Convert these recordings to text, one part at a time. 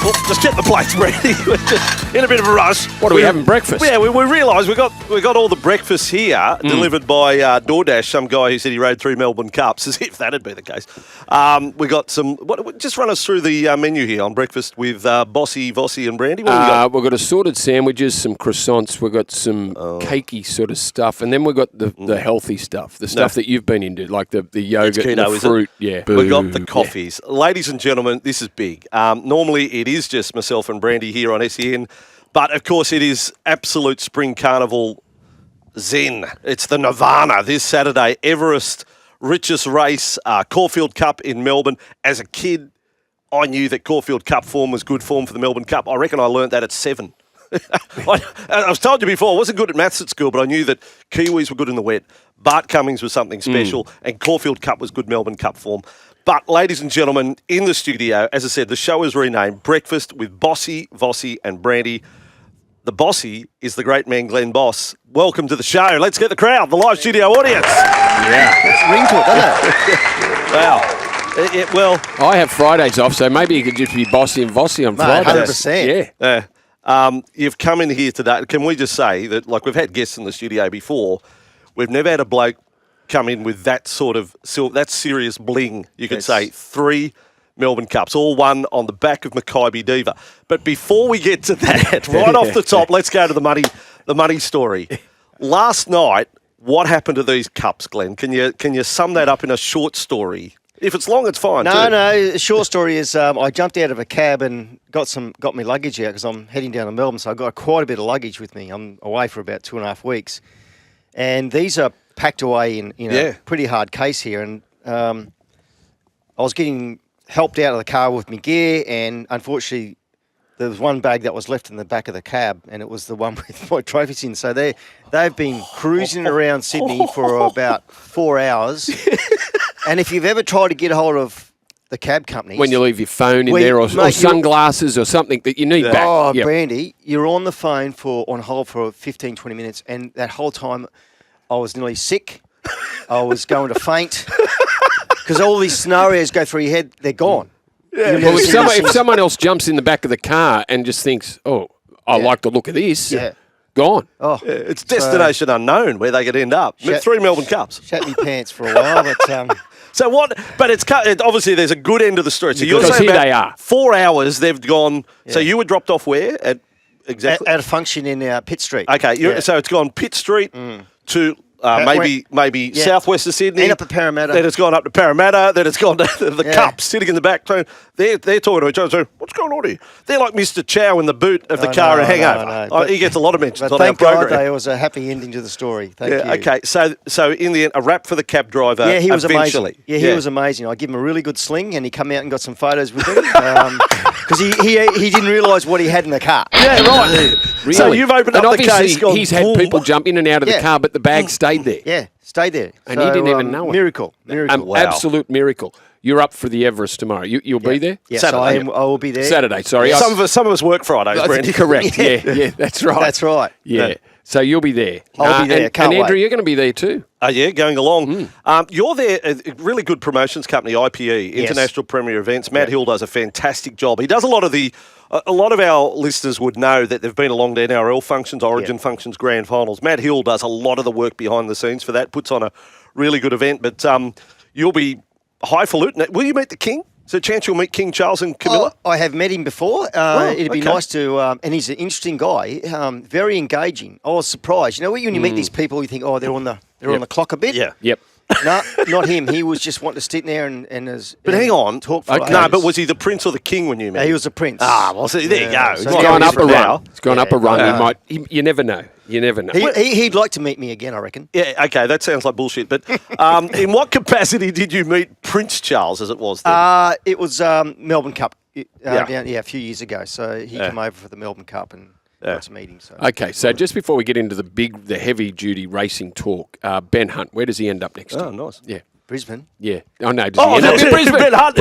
Oh, just get the plates ready. We're just in a bit of a rush. What are we having breakfast? Yeah, we realised we got all the breakfast here delivered by DoorDash. Some guy who said he rode 3 Melbourne Cups, as if that'd be the case. We got some. Just run us through the menu here on breakfast with Vossy and Brandy. What have we got? We've got assorted sandwiches, some croissants. We've got some cakey sort of stuff, and then we've got the healthy stuff, the stuff that you've been into, like the yogurt and the fruit. Yeah, we got the coffees, ladies and gentlemen. This is big. Normally it is just myself and Brandy here on SEN, but of course it is absolute spring carnival zen. It's the Nirvana this Saturday, Everest richest race, Caulfield Cup in Melbourne. As a kid, I knew that Caulfield Cup form was good form for the Melbourne Cup. I reckon I learnt that at 7. I was told you before, I wasn't good at maths at school, but I knew that Kiwis were good in the wet. Bart Cummings was something special, and Caulfield Cup was good Melbourne Cup form. But, ladies and gentlemen, in the studio, as I said, the show is renamed Breakfast with Vossy and Brandy. The Bossy is the great man, Glen Boss. Welcome to the show. Let's get the crowd, the live studio audience. Yeah, it's ring to it, doesn't it? Wow. Well, I have Fridays off, so maybe you could just be Bossy and Vossy on Fridays. 100%. Yeah. You've come in here today. Can we just say that, like, we've had guests in the studio before, we've never had a bloke come in with that sort of that serious bling, you could say. 3 Melbourne Cups, all won on the back of Mackay Diva. But before we get to that, right off the top, let's go to the money story. Last night, what happened to these cups, Glenn? Can you sum that up in a short story? If it's long, it's fine. No, too. no. The short story is I jumped out of a cab and got my luggage out because I'm heading down to Melbourne, so I've got quite a bit of luggage with me. I'm away for about 2.5 weeks. And these are packed away in a pretty hard case here. And I was getting helped out of the car with my gear, and unfortunately there was one bag that was left in the back of the cab, and it was the one with my trophies in. So they've been cruising around Sydney for about 4 hours. And if you've ever tried to get a hold of the cab companies, When you leave your phone in there or sunglasses or something that you need back. Oh, Brandy, you're on the phone on hold for 15, 20 minutes, and that whole time I was nearly sick. I was going to faint because all these scenarios go through your head. They're gone. Yeah. Well, if someone else jumps in the back of the car and just thinks, oh, I like the look of this, gone. Oh, Yeah, it's destination unknown where they could end up. 3 Melbourne Cups. Shat me pants for a while, but So what? But obviously there's a good end of the story. So you're Because saying here about they are. 4 hours they've gone. So you were dropped off where exactly? at a function in Pitt Street. Okay, so it's gone Pitt Street to maybe southwest of Sydney. And up to Parramatta. Then it's gone up to Parramatta. Then it's gone to the Cups sitting in the back. So they're talking to each other. So what's going on here? They're like Mr. Chow in the boot of the car and hangover. No. He gets a lot of mentions But on our thank God program. there was a happy ending to the story. Thank you. Okay, so in the end, a wrap for the cab driver. Yeah, he was eventually. amazing. Yeah, he was amazing. I give him a really good sling, and he come out and got some photos with him because he didn't realise what he had in the car. Yeah, right. Really? So you've opened and up the case. obviously he's had people jump in and out of the car, but the bag stayed there. Yeah, stay there. And he didn't even know it. Miracle. Wow. Absolute miracle. You're up for the Everest tomorrow. You'll be there? Yes, Saturday. I will be there. Saturday, sorry. Some of us work Fridays, Brandy. Correct, yeah, that's right. That's right. Yeah. So you'll be there. I'll be there. And Can't Andrew, wait. you're going to be there too. Oh, yeah, going along. You're there, a really good promotions company, IPE, International Premier Events. Matt Hill does a fantastic job. He does a lot of our listeners would know that they've been along to NRL functions, Origin functions, grand finals. Matt Hill does a lot of the work behind the scenes for that, puts on a really good event. But you'll be highfalutin. Will you meet the King? Is there a chance you'll meet King Charles and Camilla? Oh, I have met him before. It'd be nice to, and he's an interesting guy, very engaging. I was surprised. You know, when you meet these people, you think, oh, they're on the clock a bit. Yeah. Yep. No, not him. He was just wanting to sit there and Hang on. talk for No, hours. but was he the prince or the king when you met Yeah, him? he was a prince. Well, see, there you go. So He's he's not Gone up a different now. run. It's gone up a run. Yeah. You never know. You never know. He'd like to meet me again, I reckon. Yeah, okay, that sounds like bullshit. But in what capacity did you meet Prince Charles, as it was then? It was Melbourne Cup down a few years ago. So he came over for the Melbourne Cup and got to meet him. So. Okay, so just before we get into the heavy-duty racing talk, Ben Hunt, where does he end up next? Oh, nice. Yeah. Brisbane. Yeah. Oh, no. Does he end up in Brisbane. Brisbane? Ben Hunt.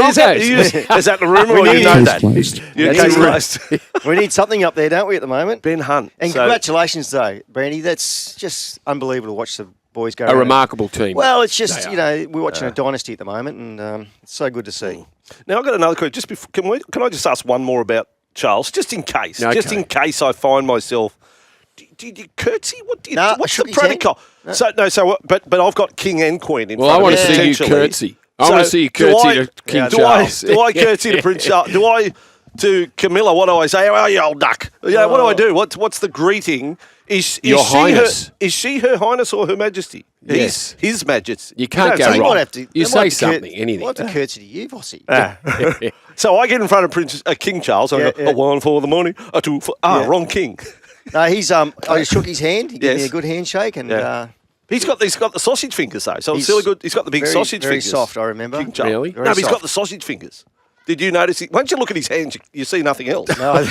Is that the rumour or you know that? We need something up there, don't we, at the moment? Ben Hunt. And congratulations, though, Brandy. That's just unbelievable to watch the boys go A around. remarkable team. Well, it's just, we're watching a dynasty at the moment, and it's so good to see. Now, I've got another question. Just before, can I just ask one more about Charles, just in case. Okay. Just in case I find myself. Do you curtsy? What do you? No, what's I shook the his hand. protocol? No. But I've got king and queen in Well, front I of want me, to see you potentially. curtsy. I want to see you curtsy to King Charles. Do I curtsy to Prince Charles? Do I to Camilla? What do I say? How are you, old duck? Yeah. What do I do? What's the greeting? Is Your she Highness. Is she Her Highness or Her Majesty? Yes. His Majesty. You can't go So you wrong. might have to. You might say have to something, anything. I have to curtsy to you, Vossy. So I get in front of King Charles. I go, Yeah. a one for the money, a two for wrong king. No, he's I just shook his hand. He gave me Yes. a good handshake, and He's got the sausage fingers though, so it's He's really good. He's got the big very, sausage very fingers. soft. I remember. King Charles. Really? Very No, but he's got soft. the sausage fingers. Did you notice? Once you look at his hands, you see nothing else. No,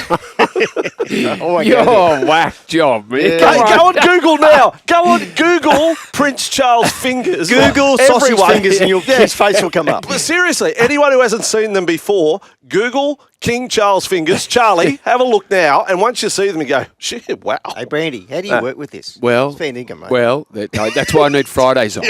Oh, whack job, man. Yeah. Come Hey, on. go on Google now. Go on Google Prince Charles fingers. Google sausage Everyone. fingers, and his face will come up. But seriously, anyone who hasn't seen them before, Google King Charles fingers. Charlie, have a look now, and once you see them, you go, shit, wow. Hey, Brandy, how do you work with this? Well, It's fair income, mate. well, that's why I need Fridays off.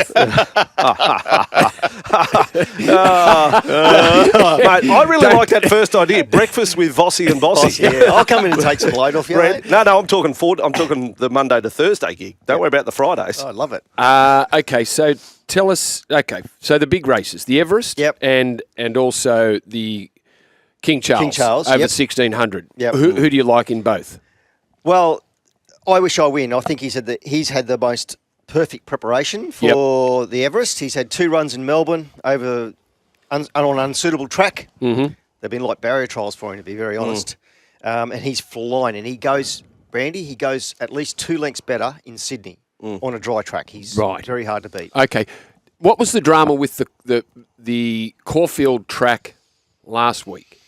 Mate, I really like that first idea. Breakfast with Vossy and Bossy. yeah, I'll come in and take some load off you, mate. No, I'm talking I'm talking the Monday to Thursday gig. Don't worry about the Fridays. Oh, I love it. Okay, so tell us. Okay, so the big races, the Everest, Yep. and also the King Charles, over yep. 1600. Yep. Who do you like in both? Well, I wish I win. I think he's had the most perfect preparation for the Everest. He's had 2 runs in Melbourne over on an unsuitable track. Mm-hmm. They've been like barrier trials for him, to be very honest. And he's flying, and he goes at least 2 lengths better in Sydney on a dry track. He's Right. very hard to beat. Okay, what was the drama with the Caulfield track last week?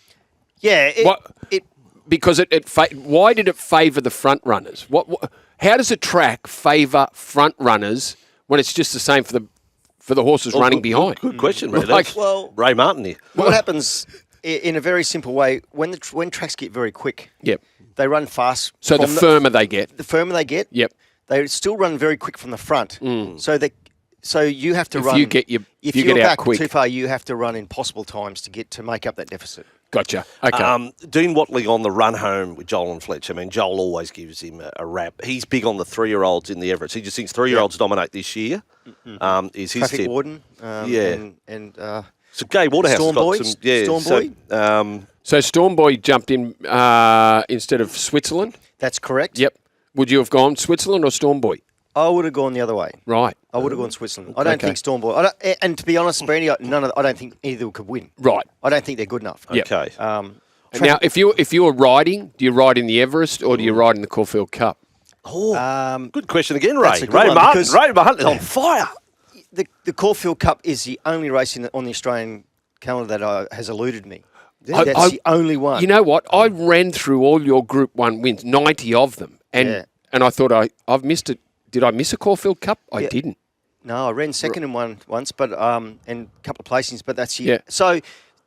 Yeah, Because why did it favour the front runners? How does a track favour front runners when it's just the same for the horses running behind? Good question, Ray. Like- That's Ray Martin here. what happens in a very simple way when tracks get very quick? Yep. They run fast. So the from firmer they get. the firmer they get, Yep. they still run very quick from the front. So you have to If run. you get if you you're get out back quick. too far, you have to run impossible times to make up that deficit. Gotcha. Okay. Dean Watley on the run home with Joel and Fletcher. I mean, Joel always gives him a rap. He's big on the 3-year-olds in the Everest. He just thinks 3-year-olds dominate this year. Is his Traffic tip. warden. And So Gay Waterhouse Storm has got Boy? some. Yeah, Storm Boy? So Stormboy jumped in instead of Switzerland. that's correct. Yep. Would you have gone Switzerland or Stormboy? I would have gone the other way. Right. I would have gone Switzerland. I don't Okay. think Stormboy. And to be honest, Brandy, I don't think either could win. Right. I don't think they're good enough. Yep. Okay. Now, if you were riding, do you ride in the Everest or do you ride in the Caulfield Cup? Good question again, Ray. that's a good Ray one, Martin. because- Ray Martin is on fire. The Caulfield Cup is the only race on the Australian calendar that has eluded me. That's the only one. You know what? I ran through all your Group 1 wins, 90 of them, and I thought I've missed it. Did I miss a Caulfield Cup? I didn't. No, I ran second in one once, but and a couple of placings, but that's it. Yeah. So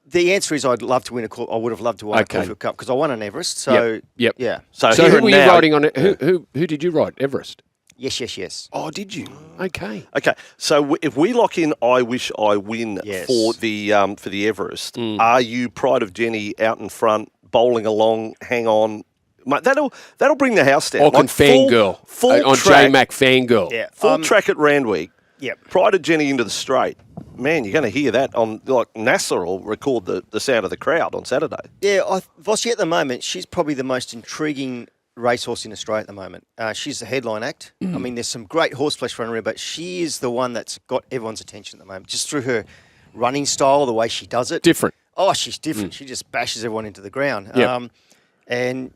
the answer is I'd love to win I would have loved to win a Okay. Caulfield Cup because I won an Everest. So Yep. yeah. So, So here who and were you now- riding on it? Who did you ride? Everest. Yes. Oh, did you? Okay. Okay, so if we lock in, I wish I win Yes. for the Everest. Are you Pride of Jenny out in front, bowling along? Hang on, mate. That'll bring the house down. Or can Fangirl full on track, J-Mac Fangirl. Yeah. full track at Randwick. Yep. Pride of Jenny into the straight. Man, you're going to hear that on like NASA will record the sound of the crowd on Saturday. Yeah, Vossy at the moment, she's probably the most intriguing racehorse in Australia at the moment. She's the headline act. I mean, there's some great horseflesh running around, but she is the one that's got everyone's attention at the moment, just through her running style, the way she does it. Different. Oh, she's different. She just bashes everyone into the ground. Yep. And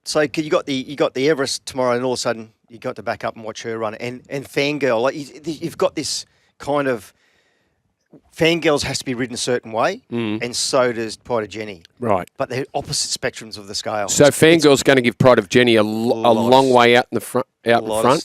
so you got the Everest tomorrow, and all of a sudden you got to back up and watch her run. And Fangirl, like you've got this kind of Fangirls has to be ridden a certain way, and so does Pride of Jenny. Right. But they're opposite spectrums of the scale. So Fangirl's going to give Pride of Jenny a long way out in the front. A lot of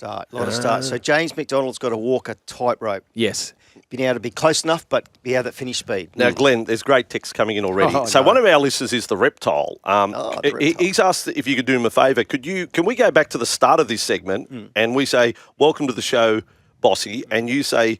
start. So James McDonald's got to walk a tightrope. Yes. Being able to be close enough, but be able to finish speed. Now, Glenn, there's great text coming in already. So one of our listeners is the Reptile. The Reptile. He's asked if you could do him a favour. Can we go back to the start of this segment and we say, welcome to the show, Bossy, and you say,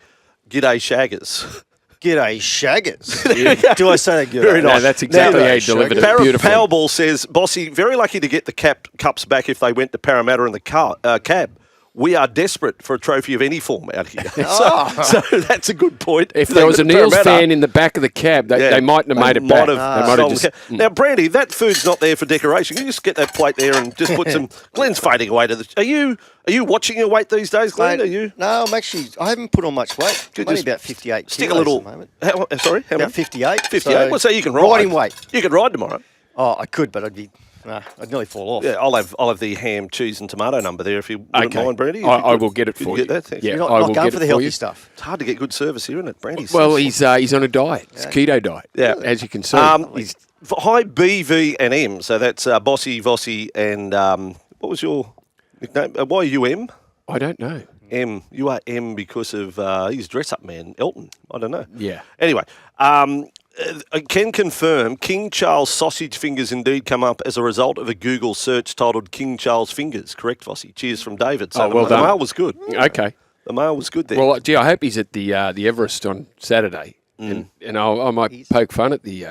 g'day, Shaggers. G'day, shaggers. Do I say that good? Very nice. No, that's exactly how you delivered it. Beautiful. Powerball says, Bossy, very lucky to get the cups back if they went to Parramatta in the cab. We are desperate for a trophy of any form out here. So that's a good point. If there was a Neils fan in the back of the cab, they mightn't have made it back. They might have just... Now, Brandy, that food's not there for decoration. You just get that plate there and just put some... Glen's fading away to the... Are you watching your weight these days, Glen? Mate, Are you? No, I haven't put on much weight. I'm only about 58 stick a little... at the moment. Sorry? How about much? 58. 58? So you can ride. Riding weight. You could ride tomorrow. Oh, I could, but I'd nearly fall off. Yeah, I'll have the ham, cheese and tomato number there if you wouldn't mind, Brandy. I will get it for you. Get that? Yeah, You're not going for the healthy stuff. It's hard to get good service here, isn't it, Brandy? Well, he's on a diet. It's a keto diet, as you can see. He's high B, V and M, so that's Bossy, Vossy and what was your nickname? Why are you M? I don't know. M. You are M because of his dress-up man, Elton. I don't know. Yeah. Anyway, I can confirm King Charles sausage fingers indeed come up as a result of a Google search titled King Charles fingers. Correct, Vossy? Cheers from David. So well the done. mail was good. Okay. The mail was good there. Well, gee, I hope he's at the Everest on Saturday. And I might poke fun at the...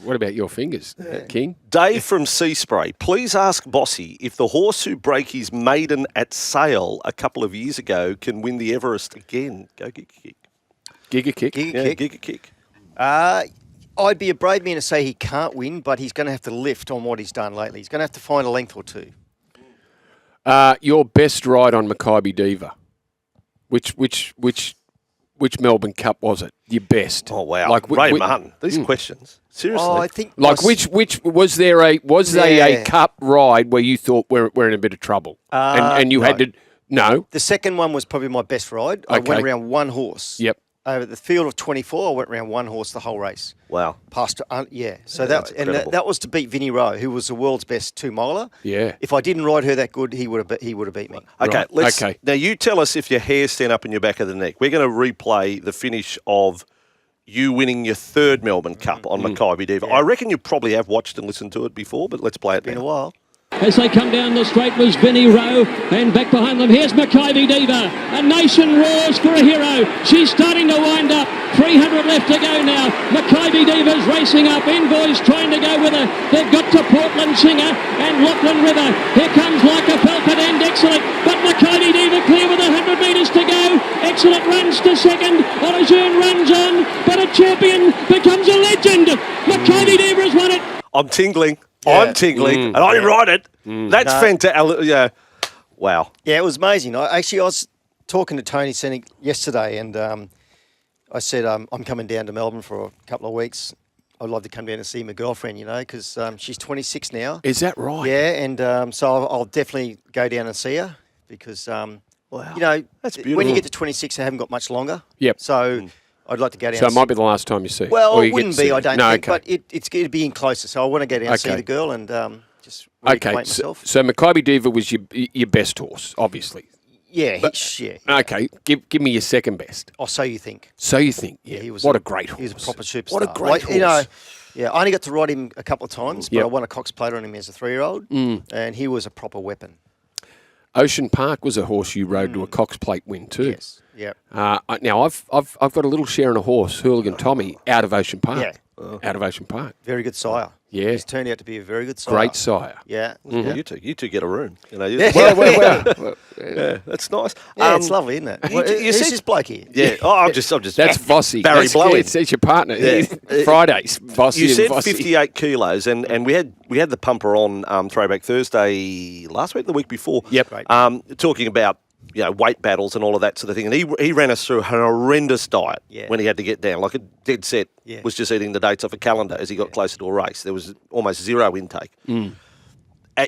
what about your fingers, King? Dave from Sea Spray, please ask Bossy if the horse who broke his maiden at Sale a couple of years ago can win the Everest again. Go Giga Kick. Giga Kick? Giga Kick. I'd be a brave man to say he can't win, but he's going to have to lift on what he's done lately. He's going to have to find a length or two. Your best ride on Makybe Diva. Which Melbourne Cup was it? Your best? Oh wow! Ray Martin. These questions, seriously. Oh, I think which was there a cup ride where you thought we're in a bit of trouble and you had to no? The second one was probably my best ride. I went around one horse. Yep. Over the field of 24, I went around one horse the whole race. Wow. Past, So that was to beat Vinnie Rowe, who was the world's best 2-miler. Yeah. If I didn't ride her that good, he would have beat me. Okay. Right. Now you tell us if your hair's stand up in your back of the neck. We're going to replay the finish of you winning your third Melbourne Cup on Makybe Diva. Yeah. I reckon you probably have watched and listened to it before, but let's play it now. Been a while. As they come down the straight was Vinnie Rowe, and back behind them here's Makybe Diva. A nation roars for a hero. She's starting to wind up. 300 left to go now. Makybe Diva's racing up. Envoy's trying to go with her. They've got to Portland Singer and Lachlan River. Here comes Like a Falcon and Excellent, but Makybe Diva clear with 100 metres to go. Excellent runs to second. Olajoon runs on, but a champion becomes a legend. Makybe Diva has won it. I'm tingling. Yeah. I'm tingling, and I didn't write it. That's fantastic. Yeah, wow. Yeah, it was amazing. I was talking to Tony Sennick yesterday, and I said I'm coming down to Melbourne for a couple of weeks. I'd love to come down and see my girlfriend, because she's 26 now. Is that right? Yeah, and so I'll definitely go down and see her because, wow, that's beautiful. When you get to 26, I haven't got much longer. Yep. So I'd like to go down. So it might be the last time you see her. Well, it wouldn't be, I don't think, but it's going to be in closer. So I want to go down and see the girl and just reacquaint myself. So Makybe Diva was your best horse, obviously. Yeah, Okay, give me your second best. Oh, so you think? So you think? Yeah, he was. What a great horse! He was a proper superstar. What a great horse! I only got to ride him a couple of times, but I won a Cox Plate on him as a 3-year-old, and he was a proper weapon. Ocean Park was a horse you rode to a Cox Plate win too. Yes. Yeah. Now I've got a little share in a horse, Hooligan Tommy, out of Ocean Park. Yeah. Out of Ocean Park. Very good sire. Yeah. He's turned out to be a very good sire. Great sire. Yeah. Well, you two get a room. Well, yeah, that's nice. Yeah, it's lovely, isn't it? Who's this bloke here? Yeah. Oh, I'm just. That's Vossy. Barry Blowy. It's your partner. Yeah. Fridays. Vossy. You said Vossy. 58 kilos, and we had the pumper on Throwback Thursday last week, the week before. Yep. Talking about weight battles and all of that sort of thing. And he ran us through a horrendous diet when he had to get down. Like a dead set was just eating the dates off a calendar as he got closer to a race. There was almost zero intake.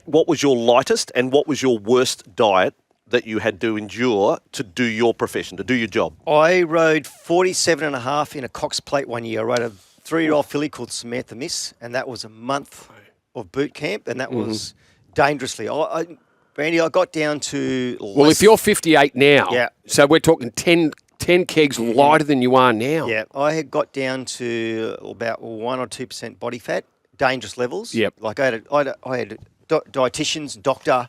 What was your lightest and what was your worst diet that you had to endure to do your profession, to do your job? I rode 47.5 in a Cox Plate one year. I rode a 3-year-old filly called Samantha Miss, and that was a month of boot camp, and that was dangerously. Brandy, I got down to... Well, if you're 58 now, so we're talking 10 kegs lighter than you are now. Yeah, I had got down to about 1 or 2% body fat, dangerous levels. Yep. Like I had dietitians, doctor,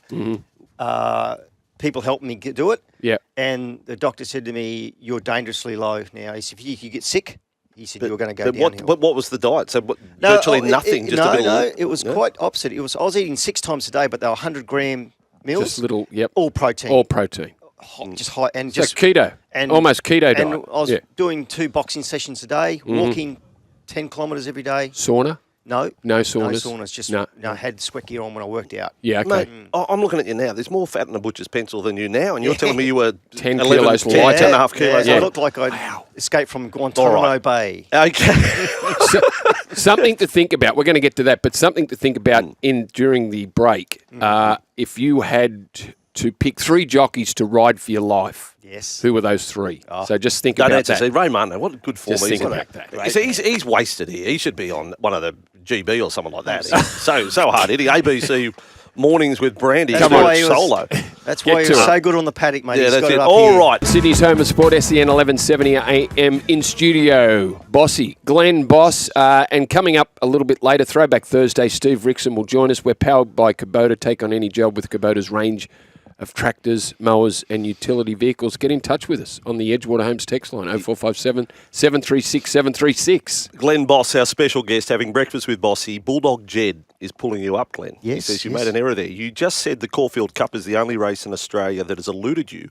people helping me do it. Yeah. And the doctor said to me, "You're dangerously low now." He said, "If you get sick, he said you were going to go but downhill. what was the diet? So virtually nothing, just a bit of... it was quite opposite. I was eating 6 times a day, but they were 100-gram meals. Just little, yep. All protein. All protein. Just high and So just keto. and Almost keto diet. And I was doing 2 boxing sessions a day, walking 10 kilometres every day. Sauna? No. No saunas? No saunas. Just No. I had sweat gear on when I worked out. Yeah, okay. Mate, I'm looking at you now. There's more fat in a butcher's pencil than you now, and you're telling me you were 10 11, kilos 10, lighter. 10 and a half kilos. I looked like I'd escaped from Guantanamo Bay. Okay. Something to think about. We're going to get to that, but something to think about during the break. If you had to pick 3 jockeys to ride for your life, Yes. who were those 3? So just think Don't about answer. that. See, Ray Martin, what a good form Just he's think on. about that. You see, he's wasted here. He should be on one of the GB or something like that. He's so hard hitting. ABC Mornings with Brandy. That's Come on, why he was- solo. That's why he to was it. so good on the paddock, mate. Yeah, He's that's got it. up All here. right. Sydney's home of sport, SEN 1170 AM in studio. Bossy, Glen, Boss, and coming up a little bit later, Throwback Thursday, Steve Rickson will join us. We're powered by Kubota. Take on any job with Kubota's range of tractors, mowers and utility vehicles. Get in touch with us on the Edgewater Homes text line, 0457 736 736. Glen Boss, our special guest, having breakfast with Bossy. Bulldog Jed is pulling you up, Glen. He Yes, says you yes. made an error there. You just said the Caulfield Cup is the only race in Australia that has eluded you.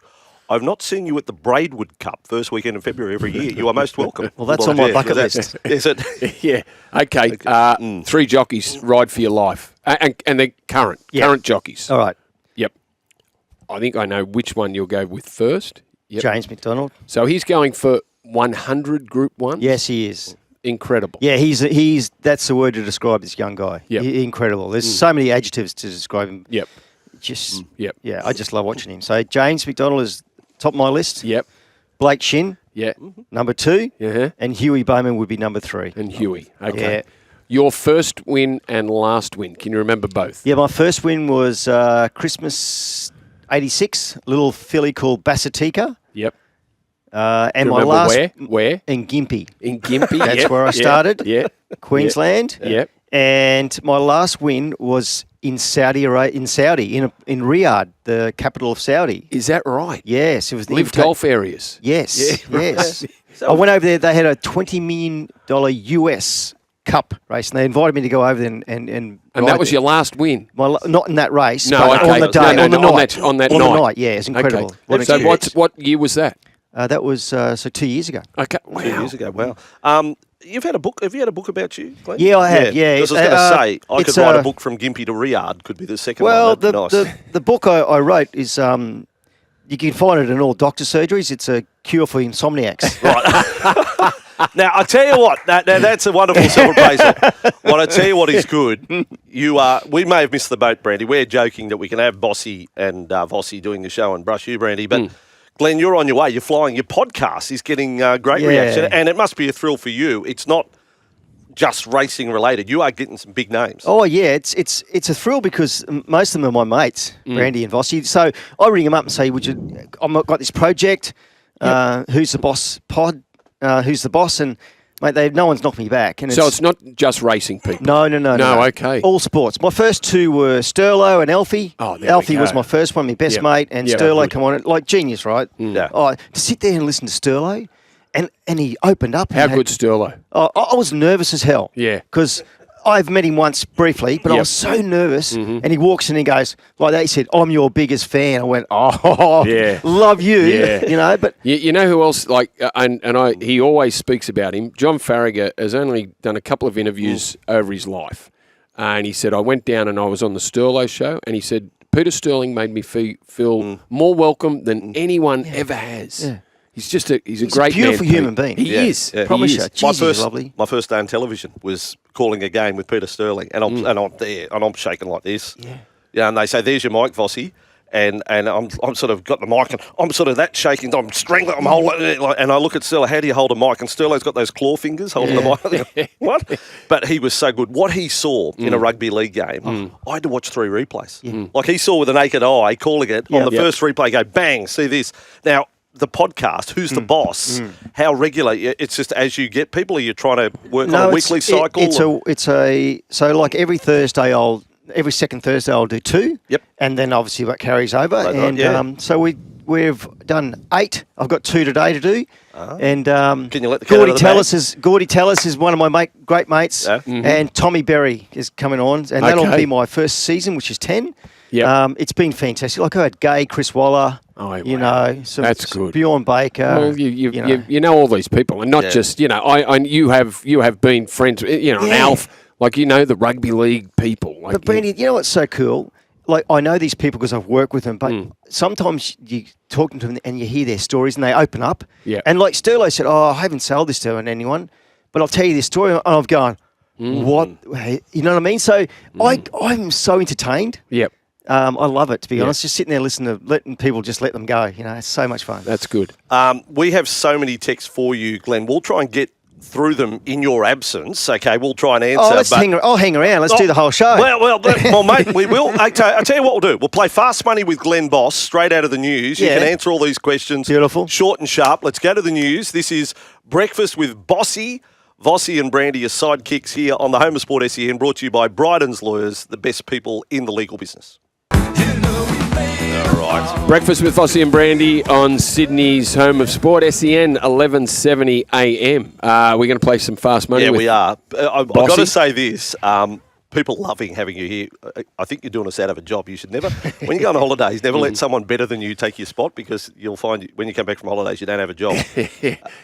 I've not seen you at the Braidwood Cup, first weekend in February every year. You are most welcome. Well, that's Bulldog on my Jed. bucket Is list. that- Is it? Yeah. Okay. 3 jockeys ride for your life. And they're current jockeys. All right. Yep. I think I know which one you'll go with first. Yep. James McDonald. So he's going for 100 Group 1. Yes, he is. Incredible. Yeah, he's. That's the word to describe this young guy. Yep. Incredible. There's so many adjectives to describe him. Yep. Just. Yep. Yeah, I just love watching him. So James McDonald is top of my list. Yep. Blake Shin, Yeah. number 2. Uh-huh. And Huey Bowman would be number 3. And Huey. Okay. Yeah. Your first win and last win. Can you remember both? Yeah, my first win was Christmas '86, a little filly called Bassetica. Yep. And Do you my remember last where? in Gympie, In Gympie. That's Yep. where I started. Yeah. Queensland. Yep. And my last win was in Saudi, in Riyadh, the capital of Saudi. Is that right? Yes, it was the Live golf areas. Yes, Yeah, yes. I went over there. They had a $20 million US Cup race, and they invited me to go over there and And ride that was there. your last win. Not in that race, No, but okay. on the day, No, on the no, night, on that on night. the night. Yeah, it's incredible. Okay. What a So experience. what year was that? That was so 2 years ago. Okay. 2 Wow. years ago. Wow. You've had a book. Have you had a book about you, Glenn? Yeah, I have, yeah. Because I was going to say, I it's, could write a book from Gympie to Riyadh. Could be the second Well, one. That'd be nice. the book I wrote is you can find it in all doctor surgeries. It's a cure for insomniacs. Right. Now, I tell you what, now that's a wonderful self-appraisal. What I tell you what is good, we may have missed the boat, Brandy. We're joking that we can have Bossy and Vossy doing the show and brush you, Brandy, but Glenn, you're on your way. You're flying. Your podcast is getting great Yeah. reaction, and it must be a thrill for you. It's not just racing related. You are getting some big names. Oh yeah, it's a thrill because most of them are my mates, Brandy and Vossy. So I ring them up and say, "Would you? I've got this project. Who's the boss? Who's the boss?" And mate, no one's knocked me back. And So it's not just racing people. No. Okay. All sports. My first 2 were Sterlo and Alfie. Oh, there we Alfie go. was my first one, my best Yep. mate, and Yep. Sterlo Good. come on, like genius, right? Yeah. Oh, to sit there and listen to Sterlo, and he opened up. How and good Sterlo? Oh, I was nervous as hell. Yeah. Because I've met him once briefly, but I Yep. was so nervous. And he walks in and he goes, like that, he said, "I'm your biggest fan." I went, "Oh, Yeah. love you." Yeah. You know, but You know who else? He always speaks about him. John Farragher has only done a couple of interviews over his life, and he said, "I went down and I was on the Sterlo show," and he said, "Peter Sterling made me feel more welcome than anyone ever has." Yeah. He's a he's great a beautiful man, human Pete. being. He is. Yeah. Promise He you. is. Jeez, he's lovely. My first day on television was calling a game with Peter Sterling, and I'm there, and I'm shaking like this. Yeah, and they say, "There's your mic, Vossy," and I'm sort of got the mic, and I'm sort of that shaking. I'm strangling, I'm holding it, and I look at Sterling. How do you hold a mic? And Sterling's got those claw fingers holding the mic. What? But he was so good. What he saw in a rugby league game, I had to watch 3 replays. Like he saw with a naked eye, calling it on the first replay. Go bang, see this now. The podcast, Who's the Boss? How regular? It's just as you get people. Are you trying to work on a weekly cycle? So like every second Thursday I'll do 2. Yep. And then obviously what carries over. Right, And yeah. so we've done 8. I've got 2 today to do. And Can you let the cat out of the bag? Gordy Tellis is one of my great mates, Yeah. and Tommy Berry is coming on, and that'll be my first season, which is 10. Yep. It's been fantastic. Like I had Gay, Chris Waller, That's good. Bjorn Baker. Well, you know all these people, and not just you have been friends. And Alf, like the rugby league people. Like, But Brandy, you know what's so cool? Like I know these people because I've worked with them, but sometimes you talking to them and you hear their stories and they open up. Yeah. And like Sterlo said, I haven't sold this to anyone, but I'll tell you this story, and I've gone, what? You know what I mean? So I'm so entertained. Yep. I love it, to be honest. Just sitting there listening to letting people just let them go. It's so much fun. That's good. We have so many texts for you, Glenn. We'll try and get through them in your absence. Okay, we'll try and answer. I'll hang around. Let's do the whole show. Well, mate, we will. Okay, I'll tell you what we'll do. We'll play Fast Money with Glenn Boss straight out of the news. You can answer all these questions. Beautiful. Short and sharp. Let's go to the news. This is Breakfast with Vossy and Brandy, your sidekicks here on the Home of Sport SEN, brought to you by Bryden's Lawyers, the best people in the legal business. All right. Breakfast with Vossy and Brandy on Sydney's Home of Sport, SEN 1170 AM. We're going to play some Fast Money. Yeah, with we are. I've got Bossy. to say this. People loving having you here. I think you're doing us out of a job. You should never, when you go on holidays, never let someone better than you take your spot, because you'll find when you come back from holidays, you don't have a job.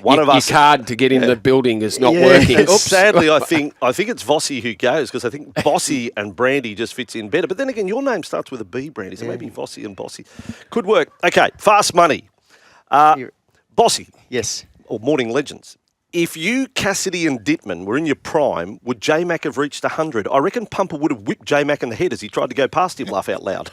One of us, your card to get in the building is not working. Oops. Sadly, I think it's Vossy who goes, because I think Bossy and Brandy just fits in better. But then again, your name starts with a B, Brandy, so maybe Vossy and Bossy could work. Okay, Fast Money. Bossy. Yes. Or Morning Legends. If you, Cassidy and Dittman were in your prime, would J-Mac have reached 100? I reckon Pumper would have whipped J-Mac in the head as he tried to go past him, laugh out loud.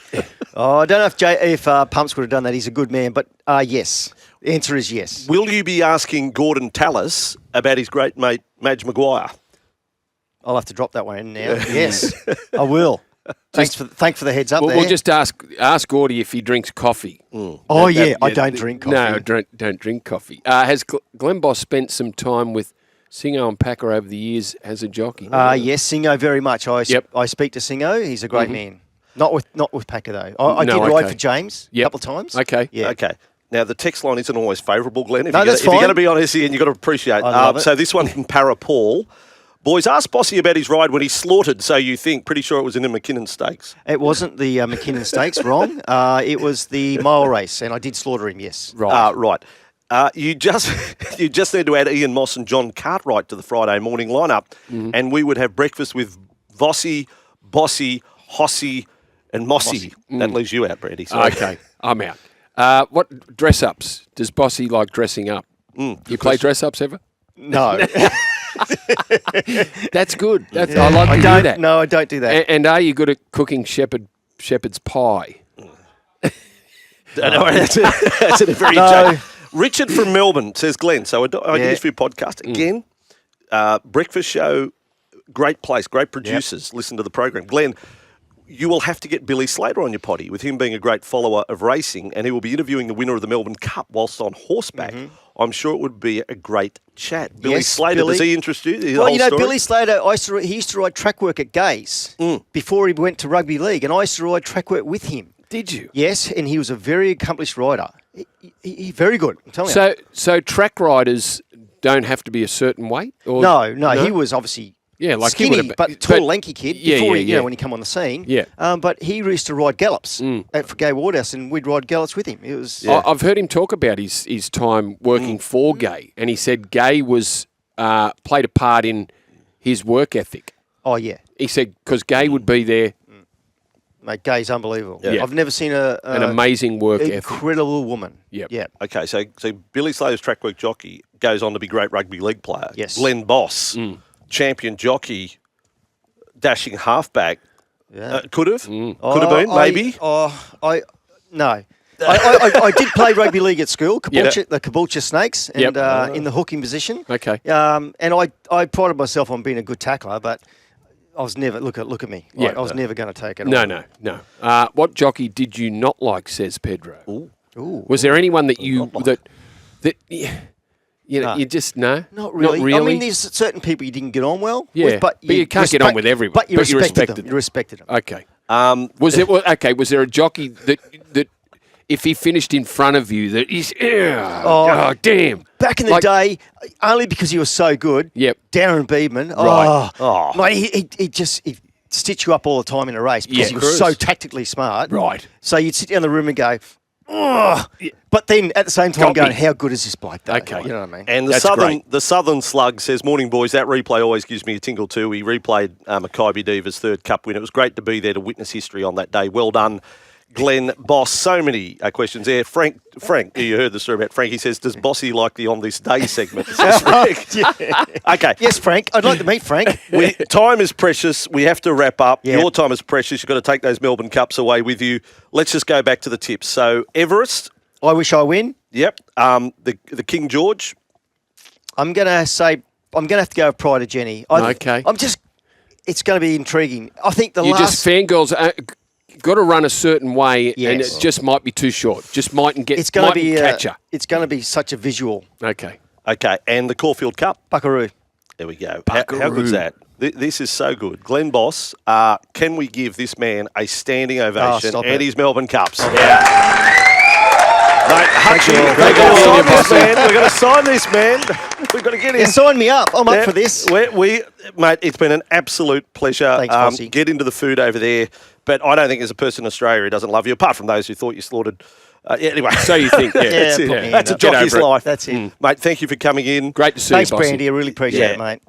I don't know if Pumps would have done that. He's a good man, but yes. The answer is yes. Will you be asking Gordon Tallis about his great mate, Madge Maguire? I'll have to drop that one in now. Yes, I will. Thanks for the heads up there. We'll just ask Gordy if he drinks coffee. I don't drink coffee. No, don't drink coffee. Has Glenn Boss spent some time with Singo and Packer over the years as a jockey? Yes, Singo very much. I speak to Singo. He's a great man. Not with Packer though. I did ride for James a couple of times. Okay. Yeah. Okay. Now, the text line isn't always favourable, Glenn. If that's you're fine. going to be on SEN, you've got to appreciate it. So this one from Para Paul. Boys, ask Bossy about his ride when he slaughtered, so you think. Pretty sure it was in the McKinnon Stakes. It wasn't the McKinnon Stakes, wrong. It was the mile race, and I did slaughter him, yes. Right. You just need to add Ian Moss and John Cartwright to the Friday morning lineup, and we would have breakfast with Vossy, Bossy, Hossy, and Mossy. That leaves you out, Brandy. Sorry. Okay, I'm out. What dress-ups? Does Bossy like dressing up? You play dress-ups ever? No. That's good. I like to do that. No, I don't do that. And are you good at cooking shepherd's pie? That's a very joke. Richard from Melbourne says, Glenn, so I did this for your podcast. Again, breakfast show, great place, great producers. Listen to the program. Glenn, you will have to get Billy Slater on your potty, with him being a great follower of racing, and he will be interviewing the winner of the Melbourne Cup whilst on horseback. I'm sure it would be a great chat. Billy Slater, does he interest you? Billy Slater, he used to ride track work at Gay's before he went to rugby league, and I used to ride track work with him. Did you? Yes, and he was a very accomplished rider. He very good, I'm telling you. So track riders don't have to be a certain weight? Or No, he was obviously skinny, but tall, lanky kid when he come on the scene. Yeah. But he used to ride gallops for Gay Wardhouse, and we'd ride gallops with him. It was. I've heard him talk about his time working for Gay, and he said Gay was played a part in his work ethic. Oh yeah. He said because Gay would be there. Mate, Gay's unbelievable. Yeah. I've never seen an amazing work ethic. Incredible woman. Yep. Yeah. Okay, so Billy Slater's track work jockey goes on to be a great rugby league player. Yes. Glenn Boss, champion jockey, dashing halfback. Yeah. Could have been, maybe. No. I did play rugby league at school, the Caboolture Snakes, and in the hooking position. Okay. And I prided myself on being a good tackler, but I was never, look at me. Yeah. I was never going to take it No. What jockey did you not like, says Pedro? Ooh. Was there anyone that you, you just, no? Not really. I mean, there's certain people you didn't get on well with, but you can't get on with everyone. But you respected them. You respected them. Okay. Was there a jockey that if he finished in front of you, that he's, oh damn. Back in the day, only because he was so good, Yep. Darren Beedman, Oh. mate, he'd stitch you up all the time in a race because he was so tactically smart. Right. So you'd sit down in the room and go, oh. But then at the same time going, how good is this bloke, though? Okay. You know what I mean? And That's the Southern Slug says, "Morning, boys. That replay always gives me a tingle too. He replayed Makybe Diva's third cup win. It was great to be there to witness history on that day. Well done, Glen Boss." So many questions there. Frank, you heard the story about Frank. He says, "Does Bossy like the On This Day segment?" Says Frank. Okay. Yes, Frank. I'd like to meet Frank. Time is precious. We have to wrap up. Yeah. Your time is precious. You've got to take those Melbourne Cups away with you. Let's just go back to the tips. So Everest. I wish I win. Yep. The King George. I'm going to say I'm going to have to go with Pride of Jenny. Okay. It's going to be intriguing. I think the You last... just fangirls got to run a certain way, and Yes. it just might be too short. Just mightn't get. It's going to mightn't be catch you. It's going to be such a visual. Okay. Okay. And the Caulfield Cup. Buckaroo. There we go. How good's that? This is so good. Glen Boss, can we give this man a standing ovation stop and it. his Melbourne Cups? Yeah. Mate, Hutchie, you. we're going to sign this man. We're going to sign this man. We've got to get him. Yeah, sign me up. I'm up for this. Mate, it's been an absolute pleasure. Thanks, Vossy. Get into the food over there. But I don't think there's a person in Australia who doesn't love you, apart from those who thought you slaughtered. Anyway. So you think? Yeah. Yeah, that's it. put me in. That's a Get jockey's over it. life. That's it. Mate, thank you for coming in. Great to see Thanks, you, Bossy. Brandy. I really appreciate it, mate.